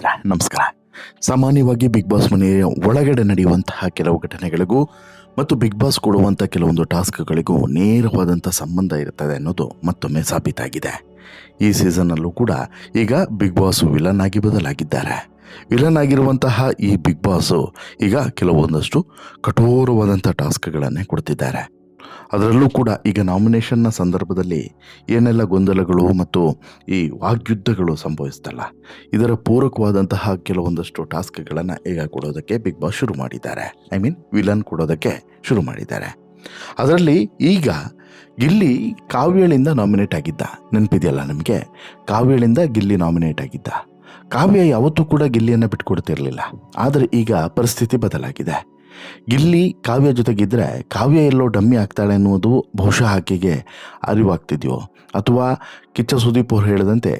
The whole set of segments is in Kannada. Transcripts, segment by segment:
ಸ್ನೇಹಿತರೆ ನಮಸ್ಕಾರ. ಸಾಮಾನ್ಯವಾಗಿ ಬಿಗ್ ಬಾಸ್ ಮನೆಯ ಒಳಗಡೆ ನಡೆಯುವಂತಹ ಕೆಲವು ಘಟನೆಗಳಿಗೂ ಮತ್ತು ಬಿಗ್ ಬಾಸ್ ಕೊಡುವಂಥ ಕೆಲವೊಂದು ಟಾಸ್ಕ್ಗಳಿಗೂ ನೇರವಾದಂಥ ಸಂಬಂಧ ಇರ್ತದೆ ಅನ್ನೋದು ಮತ್ತೊಮ್ಮೆ ಸಾಬೀತಾಗಿದೆ. ಈ ಸೀಸನ್ನಲ್ಲೂ ಕೂಡ ಈಗ ಬಿಗ್ ಬಾಸ್ ವಿಲನ್ ಆಗಿ ಬದಲಾಗಿದ್ದಾರೆ. ವಿಲನ್ ಆಗಿರುವಂತಹ ಈ ಬಿಗ್ ಬಾಸು ಈಗ ಕೆಲವೊಂದಷ್ಟು ಕಠೋರವಾದಂಥ ಟಾಸ್ಕ್ಗಳನ್ನೇ ಕೊಡ್ತಿದ್ದಾರೆ. ಅದರಲ್ಲೂ ಕೂಡ ಈಗ ನಾಮಿನೇಷನ್ನ ಸಂದರ್ಭದಲ್ಲಿ ಏನೆಲ್ಲ ಗೊಂದಲಗಳು ಮತ್ತು ಈ ವಾಗ್ಯುದ್ಧಗಳು ಸಂಭವಿಸ್ತಲ್ಲ, ಇದರ ಪೂರಕವಾದಂತಹ ಕೆಲವೊಂದಷ್ಟು ಟಾಸ್ಕ್ಗಳನ್ನು ಈಗ ಕೊಡೋದಕ್ಕೆ ಬಿಗ್ ಬಾಸ್ ಶುರು ಮಾಡಿದ್ದಾರೆ. ವಿಲನ್ ಕೊಡೋದಕ್ಕೆ ಶುರು ಮಾಡಿದ್ದಾರೆ. ಅದರಲ್ಲಿ ಈಗ ಗಿಲ್ಲಿ ಕಾವ್ಯಳಿಂದ ನಾಮಿನೇಟ್ ಆಗಿದ್ದ, ನೆನಪಿದೆಯಲ್ಲ ನಮಗೆ? ಕಾವ್ಯಳಿಂದ ಗಿಲ್ಲಿ ನಾಮಿನೇಟ್ ಆಗಿದ್ದ. ಕಾವ್ಯ ಯಾವತ್ತೂ ಕೂಡ ಗಿಲ್ಲಿಯನ್ನು ಬಿಟ್ಕೊಡ್ತಿರ್ಲಿಲ್ಲ. ಆದರೆ ಈಗ ಪರಿಸ್ಥಿತಿ ಬದಲಾಗಿದೆ. ಗಿಲ್ಲಿ ಕಾವ್ಯ ಜೊತೆಗಿದ್ರೆ ಕಾವ್ಯ ಎಲ್ಲೋ ಡಮ್ಮಿ ಆಗ್ತಾಳೆ ಅನ್ನುವುದು ಬಹುಶಃ ಆಕೆಗೆ ಅರಿವಾಗ್ತಿದೆಯೋ, ಅಥವಾ ಕಿಚ್ಚ ಸುದೀಪ್ ಅವರು ಹೇಳಿದಂತೆ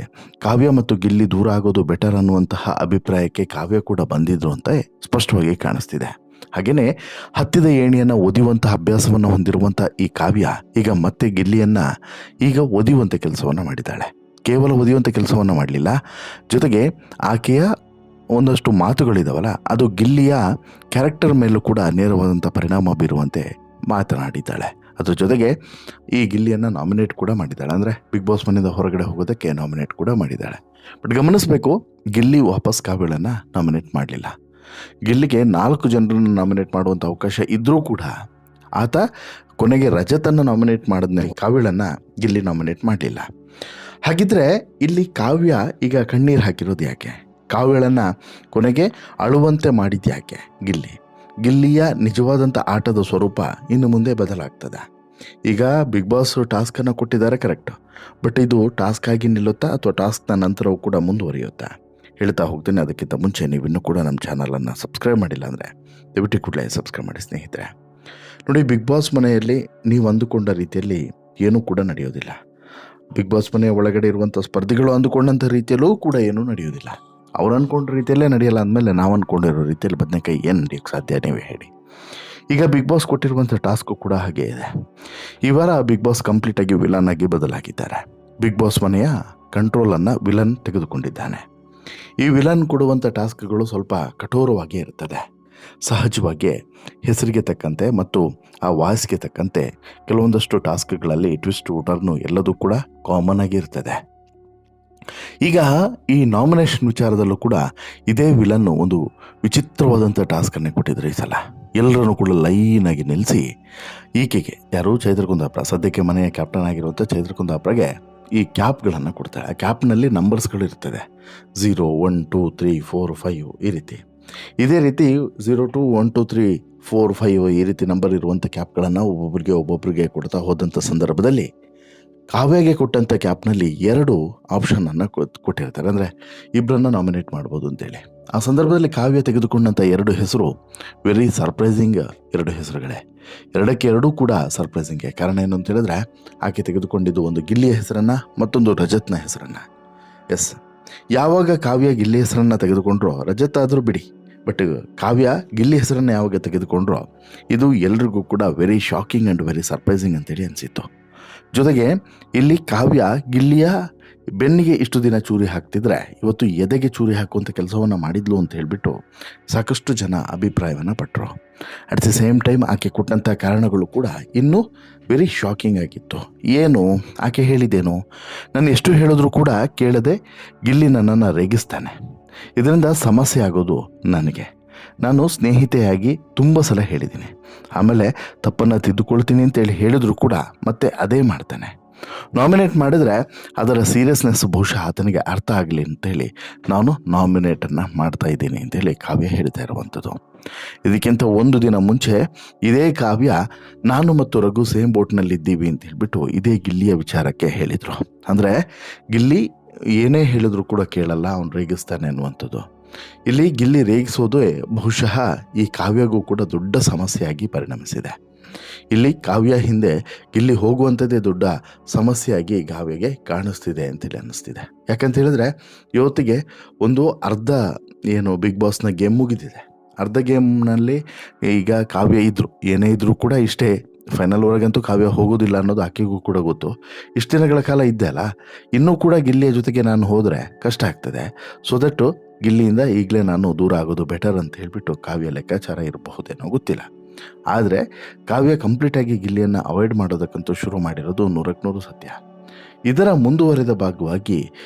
ಕಾವ್ಯ ಮತ್ತು ಗಿಲ್ಲಿ ದೂರ ಆಗೋದು ಬೆಟರ್ ಅನ್ನುವಂತಹ ಅಭಿಪ್ರಾಯಕ್ಕೆ ಕಾವ್ಯ ಕೂಡ ಬಂದಿದ್ರು ಅಂತ ಸ್ಪಷ್ಟವಾಗಿ ಕಾಣಿಸ್ತಿದೆ. ಹಾಗೆಯೇ ಹತ್ತಿದ ಏಣಿಯನ್ನು ಒದಿಯುವಂತಹ ಅಭ್ಯಾಸವನ್ನು ಹೊಂದಿರುವಂಥ ಈ ಕಾವ್ಯ ಈಗ ಮತ್ತೆ ಗಿಲ್ಲಿಯನ್ನು ಈಗ ಒದಿಯುವಂಥ ಕೆಲಸವನ್ನು ಮಾಡಿದ್ದಾಳೆ. ಕೇವಲ ಒದಿಯುವಂಥ ಕೆಲಸವನ್ನು ಮಾಡಲಿಲ್ಲ, ಜೊತೆಗೆ ಆಕೆಯ ಒಂದಷ್ಟು ಮಾತುಗಳಿದಾವಲ್ಲ, ಅದು ಗಿಲ್ಲಿಯ ಕ್ಯಾರೆಕ್ಟರ್ ಮೇಲೂ ಕೂಡ ನೇರವಾದಂಥ ಪರಿಣಾಮ ಬೀರುವಂತೆ ಮಾತನಾಡಿದ್ದಾಳೆ. ಅದ್ರ ಜೊತೆಗೆ ಈ ಗಿಲ್ಲಿಯನ್ನು ನಾಮಿನೇಟ್ ಕೂಡ ಮಾಡಿದ್ದಾಳೆ, ಅಂದರೆ ಬಿಗ್ ಬಾಸ್ ಮನೆಯಿಂದ ಹೊರಗಡೆ ಹೋಗೋದಕ್ಕೆ ನಾಮಿನೇಟ್ ಕೂಡ ಮಾಡಿದ್ದಾಳೆ. ಬಟ್ ಗಮನಿಸಬೇಕು, ಗಿಲ್ಲಿ ವಾಪಸ್ ಕಾವ್ಯಳನ್ನು ನಾಮಿನೇಟ್ ಮಾಡಲಿಲ್ಲ. ಗಿಲ್ಲಿಗೆ 4 ಜನರನ್ನು ನಾಮಿನೇಟ್ ಮಾಡುವಂಥ ಅವಕಾಶ ಇದ್ದರೂ ಕೂಡ ಆತ ಕೊನೆಗೆ ರಜತನ್ನು ನಾಮಿನೇಟ್ ಮಾಡಿದ್ಮೇಲೆ ಕಾವ್ಯಳನ್ನು ಗಿಲ್ಲಿ ನಾಮಿನೇಟ್ ಮಾಡಲಿಲ್ಲ. ಹಾಗಿದ್ರೆ ಇಲ್ಲಿ ಕಾವ್ಯ ಈಗ ಕಣ್ಣೀರು ಹಾಕಿರೋದು ಯಾಕೆ? ಕಾವ್ಯಳನ್ನು ಕೊನೆಗೆ ಅಳುವಂತೆ ಮಾಡಿದ್ದು ಯಾಕೆ? ಗಿಲ್ಲಿಯ ನಿಜವಾದಂಥ ಆಟದ ಸ್ವರೂಪ ಇನ್ನು ಮುಂದೆ ಬದಲಾಗ್ತದೆ. ಈಗ ಬಿಗ್ ಬಾಸ್ ಟಾಸ್ಕನ್ನು ಕೊಟ್ಟಿದ್ದಾರೆ, ಕರೆಕ್ಟ್. ಬಟ್ ಇದು ಟಾಸ್ಕ್ ಆಗಿ ನಿಲ್ಲುತ್ತಾ ಅಥವಾ ಟಾಸ್ಕ್ನ ನಂತರವೂ ಕೂಡ ಮುಂದುವರಿಯುತ್ತಾ? ಹೇಳ್ತಾ ಹೋಗ್ತೀನಿ. ಅದಕ್ಕಿಂತ ಮುಂಚೆ ನೀವು ಇನ್ನೂ ಕೂಡ ನಮ್ಮ ಚಾನಲನ್ನು ಸಬ್ಸ್ಕ್ರೈಬ್ ಮಾಡಿಲ್ಲ ಅಂದರೆ ದಯವಿಟ್ಟು ಕೂಡಲೇ ಸಬ್ಸ್ಕ್ರೈಬ್ ಮಾಡಿ ಸ್ನೇಹಿತರೆ. ನೋಡಿ, ಬಿಗ್ ಬಾಸ್ ಮನೆಯಲ್ಲಿ ನೀವು ಅಂದುಕೊಂಡ ರೀತಿಯಲ್ಲಿ ಏನೂ ಕೂಡ ನಡೆಯೋದಿಲ್ಲ. ಬಿಗ್ ಬಾಸ್ ಮನೆಯ ಒಳಗಡೆ ಇರುವಂಥ ಸ್ಪರ್ಧಿಗಳು ಅಂದುಕೊಂಡಂಥ ರೀತಿಯಲ್ಲೂ ಕೂಡ ಏನೂ ನಡೆಯೋದಿಲ್ಲ. ಅವ್ರು ಅಂದ್ಕೊಂಡ ರೀತಿಯಲ್ಲೇ ನಡೆಯಲ್ಲ ಅಂದಮೇಲೆ ನಾವು ಅಂದ್ಕೊಂಡಿರೋ ರೀತಿಯಲ್ಲಿ ಬದನೆಕಾಯಿ ಏನು ನಡೆಯೋಕ್ಕೆ ಸಾಧ್ಯ? ನೀವೇ ಹೇಳಿ. ಈಗ ಬಿಗ್ ಬಾಸ್ ಕೊಟ್ಟಿರುವಂಥ ಟಾಸ್ಕು ಕೂಡ ಹಾಗೇ ಇದೆ. ಈ ವಾರ ಬಿಗ್ ಬಾಸ್ ಕಂಪ್ಲೀಟಾಗಿ ವಿಲನ್ ಆಗಿ ಬದಲಾಗಿದ್ದಾರೆ. ಬಿಗ್ ಬಾಸ್ ಮನೆಯ ಕಂಟ್ರೋಲನ್ನು ವಿಲನ್ ತೆಗೆದುಕೊಂಡಿದ್ದಾನೆ. ಈ ವಿಲನ್ ಕೊಡುವಂಥ ಟಾಸ್ಕ್ಗಳು ಸ್ವಲ್ಪ ಕಠೋರವಾಗಿ ಇರ್ತದೆ. ಸಹಜವಾಗಿ ಹೆಸರಿಗೆ ತಕ್ಕಂತೆ ಮತ್ತು ಆ ವಾಯ್ಸ್ಗೆ ತಕ್ಕಂತೆ ಕೆಲವೊಂದಷ್ಟು ಟಾಸ್ಕ್ಗಳಲ್ಲಿ ಟ್ವಿಸ್ಟ್ ಟರ್ನು ಎಲ್ಲದೂ ಕೂಡ ಕಾಮನ್ ಆಗಿ ಇರ್ತದೆ. ಈಗ ಈ ನಾಮಿನೇಷನ್ ವಿಚಾರದಲ್ಲೂ ಕೂಡ ಇದೇ ವಿಲನ್ನು ಒಂದು ವಿಚಿತ್ರವಾದಂಥ ಟಾಸ್ಕನ್ನೇ ಕೊಟ್ಟಿದ್ರು ಈ ಸಲ. ಎಲ್ಲರನ್ನು ಕೂಡ ಲೈನಾಗಿ ನಿಲ್ಲಿಸಿ ಈಕೆಗೆ, ಯಾರು ಚೈತ್ರ ಕುಂದಾಪುರ, ಸದ್ಯಕ್ಕೆ ಮನೆಯ ಕ್ಯಾಪ್ಟನ್ ಆಗಿರುವಂಥ ಚೈತ್ರ ಕುಂದಾಪುರಗೆ ಈ ಕ್ಯಾಪ್ಗಳನ್ನು ಕೊಡ್ತಾಳೆ. ಆ ಕ್ಯಾಪ್ನಲ್ಲಿ ನಂಬರ್ಸ್ಗಳು ಇರ್ತದೆ, 0, 1, 2, 3, 4, 5 ಈ ರೀತಿ. ಇದೇ ರೀತಿ 0, 2, 1, 2, 3, 4, 5 ಈ ರೀತಿ ನಂಬರ್ ಇರುವಂಥ ಕ್ಯಾಪ್ಗಳನ್ನು ಒಬ್ಬೊಬ್ಬರಿಗೆ ಕೊಡ್ತಾ ಹೋದಂಥ ಸಂದರ್ಭದಲ್ಲಿ ಕಾವ್ಯಗೆ ಕೊಟ್ಟಂಥ ಕ್ಯಾಪ್ನಲ್ಲಿ 2 ಆಪ್ಷನನ್ನು ಕೊಟ್ಟಿರ್ತಾರೆ, ಅಂದರೆ ಇಬ್ಬರನ್ನ ನಾಮಿನೇಟ್ ಮಾಡ್ಬೋದು ಅಂತೇಳಿ. ಆ ಸಂದರ್ಭದಲ್ಲಿ ಕಾವ್ಯ ತೆಗೆದುಕೊಂಡಂಥ 2 ಹೆಸರು ವೆರಿ ಸರ್ಪ್ರೈಸಿಂಗ್ 2 ಹೆಸರುಗಳೇ. 2 ಕೂಡ ಸರ್ಪ್ರೈಸಿಂಗೇ. ಕಾರಣ ಏನು ಅಂತ ಹೇಳಿದ್ರೆ, ಆಕೆ ತೆಗೆದುಕೊಂಡಿದ್ದು ಒಂದು ಗಿಲ್ಲಿಯ ಹೆಸರನ್ನು, ಮತ್ತೊಂದು ರಜತ್ನ ಹೆಸರನ್ನು. ಎಸ್, ಯಾವಾಗ ಕಾವ್ಯ ಗಿಲ್ಲಿ ಹೆಸರನ್ನು ತೆಗೆದುಕೊಂಡ್ರೋ, ರಜತ್ ಆದರೂ ಬಿಡಿ, ಬಟ್ ಕಾವ್ಯ ಗಿಲ್ಲಿ ಹೆಸರನ್ನು ಯಾವಾಗ ತೆಗೆದುಕೊಂಡ್ರೋ ಇದು ಎಲ್ರಿಗೂ ಕೂಡ very shocking and very surprising ಅಂತೇಳಿ ಅನಿಸಿತ್ತು. ಜೊತೆಗೆ ಇಲ್ಲಿ ಕಾವ್ಯ ಗಿಲ್ಲಿಯ ಬೆನ್ನಿಗೆ ಇಷ್ಟು ದಿನ ಚೂರಿ ಹಾಕ್ತಿದ್ರೆ ಇವತ್ತು ಎದೆಗೆ ಚೂರಿ ಹಾಕುವಂಥ ಕೆಲಸವನ್ನು ಮಾಡಿದ್ಲು ಅಂತ ಹೇಳಿಬಿಟ್ಟು ಸಾಕಷ್ಟು ಜನ ಅಭಿಪ್ರಾಯವನ್ನು ಪಟ್ಟರು. ಅಟ್ ದಿ ಸೇಮ್ ಟೈಮ್ ಆಕೆ ಕೊಟ್ಟಂಥ ಕಾರಣಗಳು ಕೂಡ ಇನ್ನೂ ವೆರಿ ಶಾಕಿಂಗ್ ಆಗಿತ್ತು. ಏನು ಆಕೆ ಹೇಳಿದ್ದೇನು? ನಾನು ಎಷ್ಟು ಹೇಳಿದ್ರೂ ಕೂಡ ಕೇಳದೆ ಗಿಲ್ಲಿ ನನ್ನನ್ನು ರೇಗಿಸ್ತಾನೆ, ಇದರಿಂದ ಸಮಸ್ಯೆ ಆಗೋದು ನನಗೆ. ನಾನು ಸ್ನೇಹಿತೆಯಾಗಿ ತುಂಬ ಸಲ ಹೇಳಿದ್ದೀನಿ, ಆಮೇಲೆ ತಪ್ಪನ್ನು ತಿದ್ದುಕೊಳ್ತೀನಿ ಅಂತೇಳಿ ಹೇಳಿದ್ರು ಕೂಡ ಮತ್ತೆ ಅದೇ ಮಾಡ್ತಾನೆ. ನಾಮಿನೇಟ್ ಮಾಡಿದರೆ ಅದರ ಸೀರಿಯಸ್ನೆಸ್ ಬಹುಶಃ ಆತನಿಗೆ ಅರ್ಥ ಆಗಲಿ ಅಂತೇಳಿ ನಾನು ನಾಮಿನೇಟನ್ನು ಮಾಡ್ತಾ ಇದ್ದೀನಿ ಅಂತೇಳಿ ಕಾವ್ಯ ಹೇಳ್ತಾ ಇರುವಂಥದ್ದು. ಇದಕ್ಕಿಂತ 1 ದಿನ ಮುಂಚೆ ಇದೇ ಕಾವ್ಯ ನಾನು ಮತ್ತು ರಘು ಸೇಮ್ ಬೋಟ್ನಲ್ಲಿದ್ದೀವಿ ಅಂತ ಹೇಳ್ಬಿಟ್ಟು ಇದೇ ಗಿಲ್ಲಿಯ ವಿಚಾರಕ್ಕೆ ಹೇಳಿದರು. ಅಂದರೆ ಗಿಲ್ಲಿ ಏನೇ ಹೇಳಿದ್ರು ಕೂಡ ಕೇಳಲ್ಲ, ಅವನು ರೇಗಿಸ್ತಾನೆ ಅನ್ನುವಂಥದ್ದು. ಇಲ್ಲಿ ಗಿಲ್ಲಿ ರೇಗಿಸೋದೇ ಬಹುಶಃ ಈ ಕಾವ್ಯಗೂ ಕೂಡ ದೊಡ್ಡ ಸಮಸ್ಯೆಯಾಗಿ ಪರಿಣಮಿಸಿದೆ. ಇಲ್ಲಿ ಕಾವ್ಯ ಹಿಂದೆ ಗಿಲ್ಲಿ ಹೋಗುವಂಥದ್ದೇ ದೊಡ್ಡ ಸಮಸ್ಯೆಯಾಗಿ ಕಾವ್ಯಗೆ ಕಾಣಿಸ್ತಿದೆ ಅಂತೇಳಿ ಅನ್ನಿಸ್ತಿದೆ. ಯಾಕಂತ ಹೇಳಿದ್ರೆ ಇವತ್ತಿಗೆ ಒಂದು ಅರ್ಧ ಏನು ಬಿಗ್ ಬಾಸ್ನ ಗೇಮ್ ಮುಗಿದಿದೆ. ಅರ್ಧ ಗೇಮ್ನಲ್ಲಿ ಈಗ ಕಾವ್ಯ ಇದ್ದರು, ಏನೇ ಇದ್ದರೂ ಕೂಡ ಇಷ್ಟೇ ಫೈನಲ್ವರೆಗಂತೂ ಕಾವ್ಯ ಹೋಗೋದಿಲ್ಲ ಅನ್ನೋದು ಆಕೆಗೂ ಕೂಡ ಗೊತ್ತು. ಇಷ್ಟು ದಿನಗಳ ಕಾಲ ಇದ್ದೆ ಅಲ್ಲ, ಇನ್ನೂ ಕೂಡ ಗಿಲ್ಲಿಯ ಜೊತೆಗೆ ನಾನು ಹೋದರೆ ಕಷ್ಟ ಆಗ್ತದೆ. ಸೊ ದಟ್ಟು ಗಿಲ್ಲಿಯಿಂದ ಈಗಲೇ ನಾನು ದೂರ ಆಗೋದು ಬೆಟರ್ ಅಂತ ಹೇಳಿಬಿಟ್ಟು ಕಾವ್ಯ ಲೆಕ್ಕಾಚಾರ ಇರಬಹುದೇನೋ ಗೊತ್ತಿಲ್ಲ. ಆದರೆ ಕಾವ್ಯ ಕಂಪ್ಲೀಟಾಗಿ ಗಿಲ್ಲಿಯನ್ನು ಅವಾಯ್ಡ್ ಮಾಡೋದಕ್ಕಂತೂ ಶುರು ಮಾಡಿರೋದು 100% ಸತ್ಯ. ಇದರ ಮುಂದುವರೆದ ಭಾಗವಾಗಿ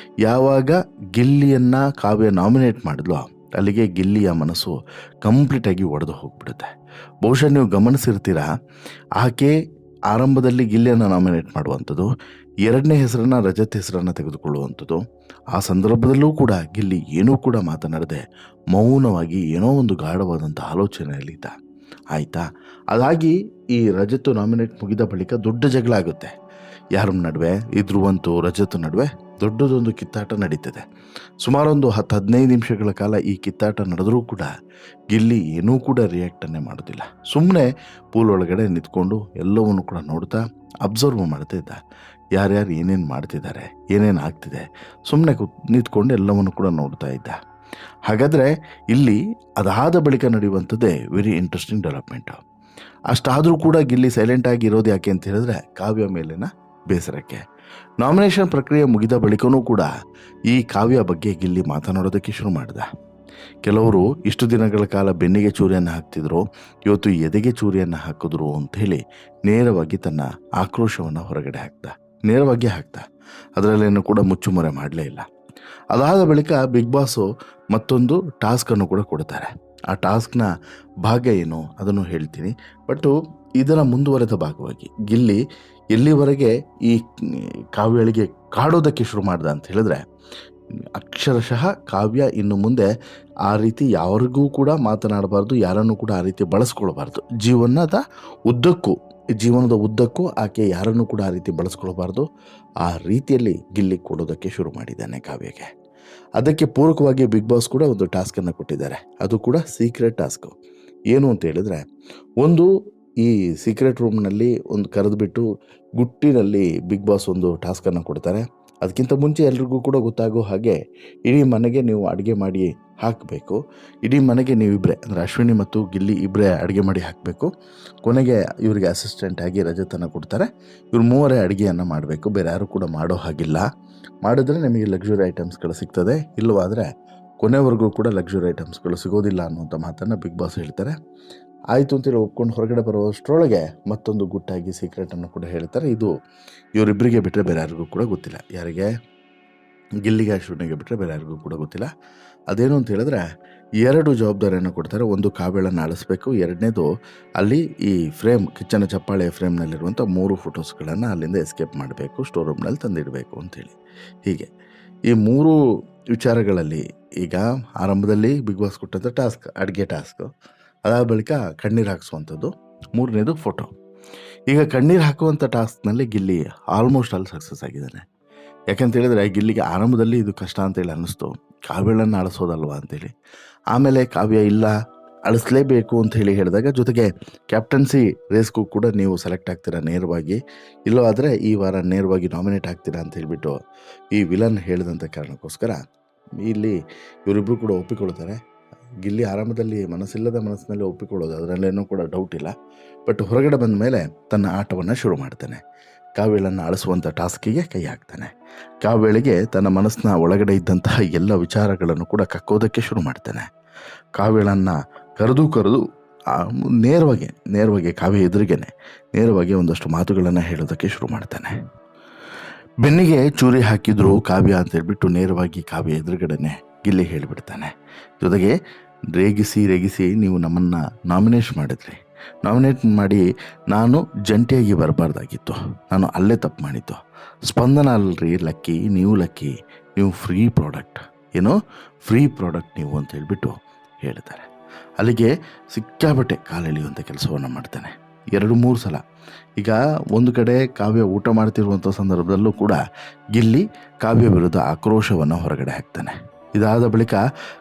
ಯಾವಾಗ ಗಿಲ್ಲಿಯನ್ನು ಕಾವ್ಯ ನಾಮಿನೇಟ್ ಮಾಡಿದ್ಲೋ ಅಲ್ಲಿಗೆ ಗಿಲ್ಲಿಯ ಮನಸ್ಸು ಕಂಪ್ಲೀಟಾಗಿ ಒಡೆದು ಹೋಗ್ಬಿಡುತ್ತೆ. ಬಹುಶಃ ನೀವು ಗಮನಿಸಿರ್ತೀರ, ಆಕೆ ಆರಂಭದಲ್ಲಿ ಗಿಲ್ಲಿಯನ್ನು ನಾಮಿನೇಟ್ ಮಾಡುವಂಥದ್ದು, ಎರಡನೇ ಹೆಸರನ್ನು ರಜತ್ ಹೆಸರನ್ನು ತೆಗೆದುಕೊಳ್ಳುವಂಥದ್ದು. ಆ ಸಂದರ್ಭದಲ್ಲೂ ಕೂಡ ಗಿಲ್ಲಿ ಏನೂ ಕೂಡ ಮಾತನಾಡದೆ ಮೌನವಾಗಿ ಏನೋ ಒಂದು ಗಾಢವಾದಂಥ ಆಲೋಚನೆಯಲ್ಲಿದ್ದ. ಆಯಿತಾ, ಅದಾಗಿ ಈ ರಜತ್ ನಾಮಿನೇಟ್ ಮುಗಿದ ಬಳಿಕ ದೊಡ್ಡ ಜಗಳ ಆಗುತ್ತೆ. ಯಾರ ನಡುವೆ? ಈ ಧ್ರುವಂತು ರಜತ್ ನಡುವೆ ದೊಡ್ಡದೊಂದು ಕಿತ್ತಾಟ ನಡೀತದೆ. ಸುಮಾರೊಂದು 10-15 ನಿಮಿಷಗಳ ಕಾಲ ಈ ಕಿತ್ತಾಟ ನಡೆದರೂ ಕೂಡ ಗಿಲ್ಲಿ ಏನೂ ಕೂಡ ರಿಯಾಕ್ಟನ್ನೇ ಮಾಡೋದಿಲ್ಲ. ಸುಮ್ಮನೆ ಪೂಲ್ ಒಳಗಡೆ ನಿಂತ್ಕೊಂಡು ಎಲ್ಲವನ್ನು ಕೂಡ ನೋಡ್ತಾ ಅಬ್ಸರ್ವ್ ಮಾಡ್ತಾ ಇದ್ದ. ಯಾರ್ಯಾರು ಏನೇನು ಮಾಡ್ತಿದ್ದಾರೆ, ಏನೇನು ಆಗ್ತಿದೆ, ಸುಮ್ಮನೆ ನಿಂತ್ಕೊಂಡು ಎಲ್ಲವನ್ನು ಕೂಡ ನೋಡ್ತಾ ಇದ್ದ. ಹಾಗಾದರೆ ಇಲ್ಲಿ ಅದಾದ ಬಳಿಕ ನಡೆಯುವಂಥದ್ದೇ ವೆರಿ ಇಂಟ್ರೆಸ್ಟಿಂಗ್ ಡೆವಲಪ್ಮೆಂಟು. ಅಷ್ಟಾದರೂ ಕೂಡ ಗಿಲ್ಲಿ ಸೈಲೆಂಟಾಗಿ ಇರೋದು ಯಾಕೆ ಅಂತ ಹೇಳಿದ್ರೆ ಕಾವ್ಯ ಮೇಲಿನ ಬೇಸರಕ್ಕೆ. ನಾಮಿನೇಷನ್ ಪ್ರಕ್ರಿಯೆ ಮುಗಿದ ಬಳಿಕವೂ ಕೂಡ ಈ ಕಾವ್ಯ ಬಗ್ಗೆ ಗಿಲ್ಲಿ ಮಾತನಾಡೋದಕ್ಕೆ ಶುರು ಮಾಡಿದ. ಕೆಲವರು ಇಷ್ಟು ದಿನಗಳ ಕಾಲ ಬೆನ್ನಿಗೆ ಚೂರಿಯನ್ನು ಹಾಕ್ತಿದ್ರು, ಇವತ್ತು ಎದೆಗೆ ಚೂರಿಯನ್ನು ಹಾಕಿದ್ರು ಅಂಥೇಳಿ ನೇರವಾಗಿ ತನ್ನ ಆಕ್ರೋಶವನ್ನು ಹೊರಗಡೆ ನೇರವಾಗಿ ಹಾಕ್ದ. ಅದರಲ್ಲೇನು ಕೂಡ ಮುಚ್ಚುಮರೆ ಮಾಡಲೇ ಇಲ್ಲ. ಅದಾದ ಬಳಿಕ ಬಿಗ್ ಬಾಸು ಮತ್ತೊಂದು ಟಾಸ್ಕನ್ನು ಕೂಡ ಕೊಡ್ತಾರೆ. ಆ ಟಾಸ್ಕ್ನ ಭಾಗ ಏನು ಅದನ್ನು ಹೇಳ್ತೀನಿ. ಬಟ್ಟು ಇದರ ಮುಂದುವರೆದ ಭಾಗವಾಗಿ ಗಿಲ್ಲಿ ಎಲ್ಲಿವರೆಗೆ ಈ ಕಾವ್ಯಳಿಗೆ ಕಾಡೋದಕ್ಕೆ ಶುರು ಮಾಡ್ದ ಅಂತ ಹೇಳಿದ್ರೆ, ಅಕ್ಷರಶಃ ಕಾವ್ಯ ಇನ್ನು ಮುಂದೆ ಆ ರೀತಿ ಯಾರಿಗೂ ಕೂಡ ಮಾತನಾಡಬಾರ್ದು, ಯಾರನ್ನು ಕೂಡ ಆ ರೀತಿ ಬಳಸ್ಕೊಳ್ಬಾರ್ದು. ಜೀವನದ ಉದ್ದಕ್ಕೂ ಆಕೆ ಯಾರನ್ನು ಕೂಡ ಆ ರೀತಿ ಬಳಸ್ಕೊಳ್ಬಾರ್ದು. ಆ ರೀತಿಯಲ್ಲಿ ಗಿಲ್ಲಿ ಕೊಡೋದಕ್ಕೆ ಶುರು ಮಾಡಿದ್ದಾನೆ ಕಾವ್ಯಗೆ. ಅದಕ್ಕೆ ಪೂರಕವಾಗಿ ಬಿಗ್ ಬಾಸ್ ಕೂಡ ಒಂದು ಟಾಸ್ಕನ್ನು ಕೊಟ್ಟಿದ್ದಾರೆ. ಅದು ಕೂಡ ಸೀಕ್ರೆಟ್ ಟಾಸ್ಕು. ಏನು ಅಂತ ಹೇಳಿದ್ರೆ, ಒಂದು ಈ ಸೀಕ್ರೆಟ್ ರೂಮ್ನಲ್ಲಿ ಒಂದು ಕರೆದುಬಿಟ್ಟು ಗುಟ್ಟಿನಲ್ಲಿ ಬಿಗ್ ಬಾಸ್ ಒಂದು ಟಾಸ್ಕನ್ನು ಕೊಡ್ತಾರೆ. ಅದಕ್ಕಿಂತ ಮುಂಚೆ ಎಲ್ರಿಗೂ ಕೂಡ ಗೊತ್ತಾಗೋ ಹಾಗೆ ಇಡೀ ಮನೆಗೆ ನೀವು ಅಡುಗೆ ಮಾಡಿ ಹಾಕಬೇಕು. ಇಡೀ ಮನೆಗೆ ನೀವಿಬ್ಬರೇ ಅಂದರೆ ಅಶ್ವಿನಿ ಮತ್ತು ಗಿಲ್ಲಿ ಇಬ್ಬರೇ ಅಡುಗೆ ಮಾಡಿ ಹಾಕಬೇಕು. ಕೊನೆಗೆ ಇವರಿಗೆ ಅಸಿಸ್ಟೆಂಟಾಗಿ ರಜತನ್ನು ಕೊಡ್ತಾರೆ. ಇವ್ರು ಮೂವರೇ ಅಡುಗೆಯನ್ನು ಮಾಡಬೇಕು, ಬೇರೆ ಯಾರು ಕೂಡ ಮಾಡೋ ಹಾಗಿಲ್ಲ. ಮಾಡಿದ್ರೆ ನಿಮಗೆ ಲಕ್ಸುರಿ ಐಟಮ್ಸ್ಗಳು ಸಿಗ್ತದೆ, ಇಲ್ಲವಾದರೆ ಕೊನೆವರೆಗೂ ಕೂಡ ಲಕ್ಸುರಿ ಐಟಮ್ಸ್ಗಳು ಸಿಗೋದಿಲ್ಲ ಅನ್ನುವಂಥ ಮಾತನ್ನು ಬಿಗ್ ಬಾಸ್ ಹೇಳ್ತಾರೆ. ಆಯಿತು ಅಂತೇಳಿ ಒಪ್ಕೊಂಡು ಹೊರಗಡೆ ಬರೋಷ್ಟರೊಳಗೆ ಮತ್ತೊಂದು ಗುಟ್ಟಾಗಿ ಸೀಕ್ರೆಟನ್ನು ಕೂಡ ಹೇಳ್ತಾರೆ. ಇದು ಇವರಿಬ್ಬರಿಗೆ ಬಿಟ್ಟರೆ ಬೇರೆ ಯಾರಿಗೂ ಕೂಡ ಗೊತ್ತಿಲ್ಲ. ಯಾರಿಗೆ? ಗಿಲ್ಲಿಗೆ ಅಶ್ವಿನಿಗೆ ಬಿಟ್ಟರೆ ಬೇರೆ ಯಾರಿಗೂ ಕೂಡ ಗೊತ್ತಿಲ್ಲ. ಅದೇನು ಅಂತ ಹೇಳಿದ್ರೆ, 2 ಜವಾಬ್ದಾರಿಯನ್ನು ಕೊಡ್ತಾರೆ. ಒಂದು ಕಾವ್ಯಗಳನ್ನು ಆಳಿಸ್ಬೇಕು, ಎರಡನೇದು ಅಲ್ಲಿ ಈ ಕಿಚ್ಚನ ಚಪ್ಪಾಳೆ ಫ್ರೇಮ್ನಲ್ಲಿರುವಂಥ 3 ಫೋಟೋಸ್ಗಳನ್ನು ಅಲ್ಲಿಂದ ಎಸ್ಕೇಪ್ ಮಾಡಬೇಕು, ಸ್ಟೋರ್ ರೂಮ್ನಲ್ಲಿ ತಂದಿಡಬೇಕು ಅಂಥೇಳಿ. ಹೀಗೆ ಈ 3 ವಿಚಾರಗಳಲ್ಲಿ ಈಗ ಆರಂಭದಲ್ಲಿ ಬಿಗ್ ಬಾಸ್ ಕೊಟ್ಟಂಥ ಟಾಸ್ಕ್ ಅಡುಗೆ ಟಾಸ್ಕು, ಅದಾದ ಬಳಿಕ ಕಣ್ಣೀರು ಹಾಕಿಸುವಂಥದ್ದು, 3ನೇದು ಫೋಟೋ. ಈಗ ಕಣ್ಣೀರು ಹಾಕುವಂಥ ಟಾಸ್ಕ್ನಲ್ಲಿ ಗಿಲ್ಲಿ ಆಲ್ಮೋಸ್ಟ್ ಅಲ್ಲಿ ಸಕ್ಸಸ್ ಆಗಿದ್ದಾನೆ. ಯಾಕಂತ ಹೇಳಿದ್ರೆ ಗಿಲ್ಲಿಗೆ ಆರಂಭದಲ್ಲಿ ಇದು ಕಷ್ಟ ಅಂತೇಳಿ ಅನ್ನಿಸ್ತು, ಕಾವ್ಯಗಳನ್ನು ಅಳಿಸೋದಲ್ವಾ ಅಂತೇಳಿ. ಆಮೇಲೆ ಕಾವ್ಯ ಇಲ್ಲ ಅಳಿಸ್ಲೇಬೇಕು ಅಂತ ಹೇಳಿದಾಗ, ಜೊತೆಗೆ ಕ್ಯಾಪ್ಟನ್ಸಿ ರೇಸ್ಗೂ ಕೂಡ ನೀವು ಸೆಲೆಕ್ಟ್ ಆಗ್ತೀರಾ ನೇರವಾಗಿ, ಇಲ್ಲವಾದರೆ ಈ ವಾರ ನೇರವಾಗಿ ನಾಮಿನೇಟ್ ಆಗ್ತೀರಾ ಅಂತ ಹೇಳಿಬಿಟ್ಟು ಈ ವಿಲನ್ ಹೇಳಿದಂಥ ಕಾರಣಕ್ಕೋಸ್ಕರ ಇಲ್ಲಿ ಇವರಿಬ್ಬರು ಕೂಡ ಒಪ್ಪಿಕೊಳ್ತಾರೆ. ಗಿಲ್ಲಿ ಆರಂಭದಲ್ಲಿ ಮನಸ್ಸಿನಲ್ಲಿ ಒಪ್ಪಿಕೊಳ್ಳೋದು, ಅದರಲ್ಲೇನೂ ಕೂಡ ಡೌಟ್ ಇಲ್ಲ. ಬಟ್ ಹೊರಗಡೆ ಬಂದ ಮೇಲೆ ತನ್ನ ಆಟವನ್ನು ಶುರು ಮಾಡ್ತಾನೆ. ಕಾವ್ಯಳನ್ನು ಅಳಿಸುವಂಥ ಟಾಸ್ಕಿಗೆ ಕೈ ಹಾಕ್ತಾನೆ. ಕಾವ್ಯಳಿಗೆ ತನ್ನ ಮನಸ್ಸಿನ ಒಳಗಡೆ ಇದ್ದಂತಹ ಎಲ್ಲ ವಿಚಾರಗಳನ್ನು ಕೂಡ ಕಕ್ಕೋದಕ್ಕೆ ಶುರು ಮಾಡ್ತಾನೆ. ಕಾವ್ಯಳನ್ನು ಕರೆದು ನೇರವಾಗಿ ಕಾವ್ಯ ಎದುರಿಗೇನೆ ನೇರವಾಗಿ ಒಂದಷ್ಟು ಮಾತುಗಳನ್ನು ಹೇಳೋದಕ್ಕೆ ಶುರು ಮಾಡ್ತಾನೆ. ಬೆನ್ನಿಗೆ ಚೂರಿ ಹಾಕಿದ್ರು ಕಾವ್ಯ ಅಂತ ಹೇಳ್ಬಿಟ್ಟು ನೇರವಾಗಿ ಕಾವ್ಯ ಎದುರುಗಡೆನೆ ಗಿಲ್ಲಿ ಹೇಳಿಬಿಡ್ತಾನೆ. ಜೊತೆಗೆ ರೇಗಿಸಿ ನೀವು ನಮ್ಮನ್ನು ನಾಮಿನೇಟ್ ಮಾಡಿ ನಾನು ಜಂಟಿಯಾಗಿ ಬರಬಾರ್ದಾಗಿತ್ತು, ನಾನು ಅಲ್ಲೇ ತಪ್ಪು ಮಾಡಿದ್ದು. ಸ್ಪಂದನ ಅಲ್ರಿ ಲಕ್ಕಿ, ನೀವು ಫ್ರೀ ಪ್ರಾಡಕ್ಟ್ ನೀವು ಅಂತ ಹೇಳ್ಬಿಟ್ಟು ಹೇಳ್ತಾರೆ. ಅಲ್ಲಿಗೆ ಸಿಕ್ಕಾಬಟ್ಟೆ ಕಾಲೆಳೆಯುವಂಥ ಕೆಲಸವನ್ನು ಮಾಡ್ತಾನೆ 2-3 ಸಲ. ಈಗ ಒಂದು ಕಡೆ ಕಾವ್ಯ ಊಟ ಮಾಡ್ತಿರುವಂಥ ಸಂದರ್ಭದಲ್ಲೂ ಕೂಡ ಗಿಲ್ಲಿ ಕಾವ್ಯ ವಿರುದ್ಧ ಆಕ್ರೋಶವನ್ನು ಹೊರಗಡೆ ಹಾಕ್ತಾನೆ. ಇದಾದ ಬಳಿಕ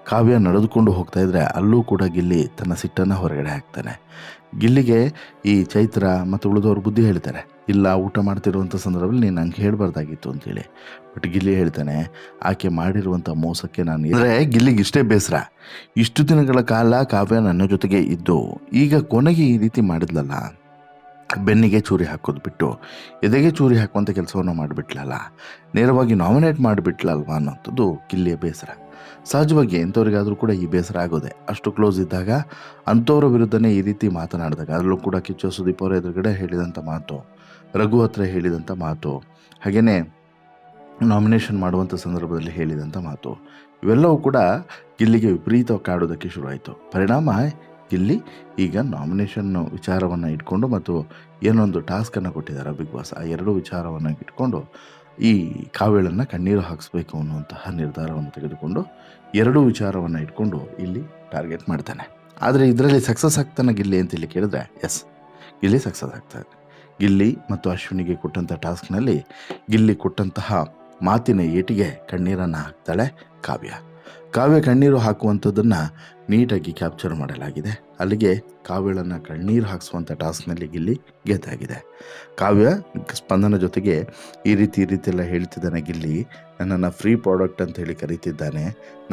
ಕಾವ್ಯ ನಡೆದುಕೊಂಡು ಹೋಗ್ತಾ ಇದ್ರೆ ಅಲ್ಲೂ ಕೂಡ ಗಿಲ್ಲಿ ತನ್ನ ಸಿಟ್ಟನ್ನು ಹೊರಗಡೆ ಹಾಕ್ತಾನೆ. ಗಿಲ್ಲಿಗೆ ಈ ಚೈತ್ರ ಮತ್ತು ಉಳಿದವರು ಬುದ್ಧಿ ಹೇಳ್ತಾರೆ, ಇಲ್ಲ ಊಟ ಮಾಡ್ತಿರುವಂಥ ಸಂದರ್ಭದಲ್ಲಿ ನೀನು ನಂಗೆ ಹೇಳಬಾರ್ದಾಗಿತ್ತು ಅಂತೇಳಿ. ಬಟ್ ಗಿಲ್ಲಿ ಹೇಳ್ತಾನೆ, ಆಕೆ ಮಾಡಿರುವಂಥ ಮೋಸಕ್ಕೆ ನಾನು ಅಂದರೆ ಗಿಲ್ಲಿಗೆ ಇಷ್ಟೇ ಬೇಸರ. ಇಷ್ಟು ದಿನಗಳ ಕಾಲ ಕಾವ್ಯ ನನ್ನ ಜೊತೆಗೆ ಇದ್ದು ಈಗ ಕೊನೆಗೆ ಈ ರೀತಿ ಮಾಡಿದ್ಲಲ್ಲ, ಬೆನ್ನಿಗೆ ಚೂರಿ ಹಾಕೋದು ಬಿಟ್ಟು ಎದೆಗೆ ಚೂರಿ ಹಾಕುವಂಥ ಕೆಲಸವನ್ನು ಮಾಡಿಬಿಟ್ಲಲ್ಲ, ನೇರವಾಗಿ ನಾಮಿನೇಟ್ ಮಾಡಿಬಿಟ್ಲಲ್ವ ಅನ್ನೋಂಥದ್ದು ಗಿಲ್ಲಿಯ ಬೇಸರ. ಸಹಜವಾಗಿ ಎಂಥವ್ರಿಗಾದರೂ ಕೂಡ ಈ ಬೇಸರ ಆಗೋದೆ. ಅಷ್ಟು ಕ್ಲೋಸ್ ಇದ್ದಾಗ ಅಂಥವ್ರ ವಿರುದ್ಧನೇ ಈ ರೀತಿ ಮಾತನಾಡಿದಾಗ, ಅದರಲ್ಲೂ ಕೂಡ ಕಿಚ್ಚ ಸುದೀಪ್ ಅವರ ಎದುರುಗಡೆ ಹೇಳಿದಂಥ ಮಾತು, ರಘು ಹತ್ರ ಹೇಳಿದಂಥ ಮಾತು, ಹಾಗೆಯೇ ನಾಮಿನೇಷನ್ ಮಾಡುವಂಥ ಸಂದರ್ಭದಲ್ಲಿ ಹೇಳಿದಂಥ ಮಾತು, ಇವೆಲ್ಲವೂ ಕೂಡ ಗಿಲ್ಲಿಗೆ ವಿಪರೀತ ಕಾಡೋದಕ್ಕೆ ಶುರುವಾಯಿತು. ಪರಿಣಾಮ ಗಿಲ್ಲಿ ಈಗ ನಾಮಿನೇಷನ್ ವಿಚಾರವನ್ನು ಇಟ್ಕೊಂಡು ಮತ್ತು ಏನೊಂದು ಟಾಸ್ಕನ್ನು ಕೊಟ್ಟಿದ್ದಾರೆ ಬಿಗ್ ಬಾಸ್, ಆ ಎರಡೂ ವಿಚಾರವನ್ನು ಇಟ್ಕೊಂಡು ಈ ಕಾವ್ಯಳನ್ನು ಕಣ್ಣೀರು ಹಾಕಿಸ್ಬೇಕು ಅನ್ನುವಂತಹ ನಿರ್ಧಾರವನ್ನು ತೆಗೆದುಕೊಂಡು ಎರಡೂ ವಿಚಾರವನ್ನು ಇಟ್ಕೊಂಡು ಇಲ್ಲಿ ಟಾರ್ಗೆಟ್ ಮಾಡ್ತಾನೆ. ಆದರೆ ಇದರಲ್ಲಿ ಸಕ್ಸಸ್ ಆಗ್ತಾನೆ ಗಿಲ್ಲಿ ಅಂತ ಇಲ್ಲಿ ಕೇಳಿದ್ರೆ, ಎಸ್, ಗಿಲ್ಲಿ ಸಕ್ಸಸ್ ಆಗ್ತಾನೆ. ಗಿಲ್ಲಿ ಮತ್ತು ಅಶ್ವಿನಿಗೆ ಕೊಟ್ಟಂಥ ಟಾಸ್ಕ್ನಲ್ಲಿ ಗಿಲ್ಲಿ ಕೊಟ್ಟಂತಹ ಮಾತಿನ ಏಟಿಗೆ ಕಣ್ಣೀರನ್ನು ಹಾಕ್ತಾಳೆ ಕಾವ್ಯ ಕಣ್ಣೀರು ಹಾಕುವಂಥದ್ದನ್ನು ನೀಟಾಗಿ ಕ್ಯಾಪ್ಚರ್ ಮಾಡಲಾಗಿದೆ. ಅಲ್ಲಿಗೆ ಕಾವ್ಯಳನ್ನು ಕಣ್ಣೀರು ಹಾಕಿಸುವಂಥ ಟಾಸ್ಕ್ನಲ್ಲಿ ಗಿಲ್ಲಿ ಗೆದ್ದಾಗಿದೆ. ಕಾವ್ಯ ಸ್ಪಂದನ ಜೊತೆಗೆ ಈ ರೀತಿ ಎಲ್ಲ ಹೇಳ್ತಿದ್ದಾನೆ, ಗಿಲ್ಲಿ ನನ್ನನ್ನು ಫ್ರೀ ಪ್ರಾಡಕ್ಟ್ ಅಂತೇಳಿ ಕರೀತಿದ್ದಾನೆ,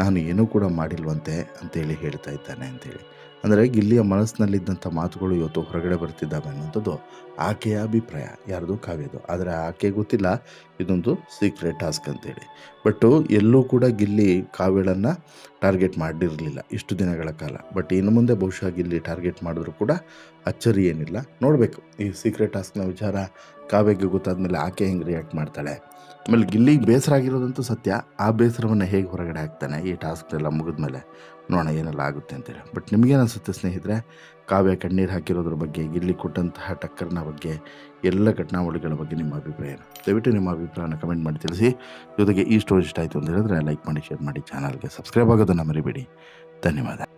ನಾನು ಏನೂ ಕೂಡ ಮಾಡಿಲ್ವಂತೆ ಅಂತೇಳಿ ಹೇಳ್ತಾ ಇದ್ದಾನೆ ಅಂತೇಳಿ. ಅಂದರೆ ಗಿಲ್ಲಿಯ ಮನಸ್ಸಿನಲ್ಲಿದ್ದಂಥ ಮಾತುಗಳು ಇವತ್ತು ಹೊರಗಡೆ ಬರ್ತಿದ್ದಾವೆ ಅನ್ನೋಂಥದ್ದು ಆಕೆಯ ಅಭಿಪ್ರಾಯ, ಯಾರ್ದು ಕಾವ್ಯದು. ಆದರೆ ಆಕೆ ಗೊತ್ತಿಲ್ಲ ಇದೊಂದು ಸೀಕ್ರೆಟ್ ಟಾಸ್ಕ್ ಅಂತೇಳಿ. ಬಟ್ಟು ಎಲ್ಲೂ ಕೂಡ ಗಿಲ್ಲಿ ಕಾವ್ಯಳನ್ನು ಟಾರ್ಗೆಟ್ ಮಾಡಿರಲಿಲ್ಲ ಇಷ್ಟು ದಿನಗಳ ಕಾಲ. ಬಟ್ ಇನ್ನು ಮುಂದೆ ಬಹುಶಃ ಗಿಲ್ಲಿ ಟಾರ್ಗೆಟ್ ಮಾಡಿದ್ರು ಕೂಡ ಅಚ್ಚರಿ ಏನಿಲ್ಲ. ನೋಡಬೇಕು ಈ ಸೀಕ್ರೆಟ್ ಟಾಸ್ಕ್ನ ವಿಚಾರ ಕಾವ್ಯಗೆ ಗೊತ್ತಾದ್ಮೇಲೆ ಆಕೆ ಹೆಂಗೆ ರಿಯಾಕ್ಟ್ ಮಾಡ್ತಾಳೆ. ಆಮೇಲೆ ಗಿಲ್ಲಿಗೆ ಬೇಸರ ಆಗಿರೋದಂತೂ ಸತ್ಯ. ಆ ಬೇಸರವನ್ನು ಹೇಗೆ ಹೊರಗಡೆ ಹಾಕ್ತಾನೆ ಈ ಟಾಸ್ಕ್ನೆಲ್ಲ ಮುಗಿದ್ಮೇಲೆ ನೋಡೋಣ ಏನೆಲ್ಲ ಆಗುತ್ತೆ ಅಂತೇಳಿ. ಬಟ್ ನಿಮಗೇನಿಸುತ್ತೆ ಸ್ನೇಹಿತರೆ, ಕಾವ್ಯ ಕಣ್ಣೀರು ಹಾಕಿರೋದ್ರ ಬಗ್ಗೆ, ಗಿಲ್ಲಿ ಕೊಟ್ಟಂತಹ ಟಕ್ಕರ್ನ ಬಗ್ಗೆ, ಎಲ್ಲ ಘಟನಾವಳಿಗಳ ಬಗ್ಗೆ ನಿಮ್ಮ ಅಭಿಪ್ರಾಯ ಏನು? ದಯವಿಟ್ಟು ನಿಮ್ಮ ಅಭಿಪ್ರಾಯನ ಕಮೆಂಟ್ ಮಾಡಿ ತಿಳಿಸಿ. ಜೊತೆಗೆ ಈ ಸ್ಟೋರಿ ಇಷ್ಟ ಆಯಿತು ಅಂತ ಹೇಳಿದ್ರೆ ಲೈಕ್ ಮಾಡಿ, ಶೇರ್ ಮಾಡಿ, ಚಾನಲ್ಗೆ ಸಬ್ಸ್ಕ್ರೈಬ್ ಆಗೋದನ್ನು ಮರಿಬೇಡಿ. ಧನ್ಯವಾದ.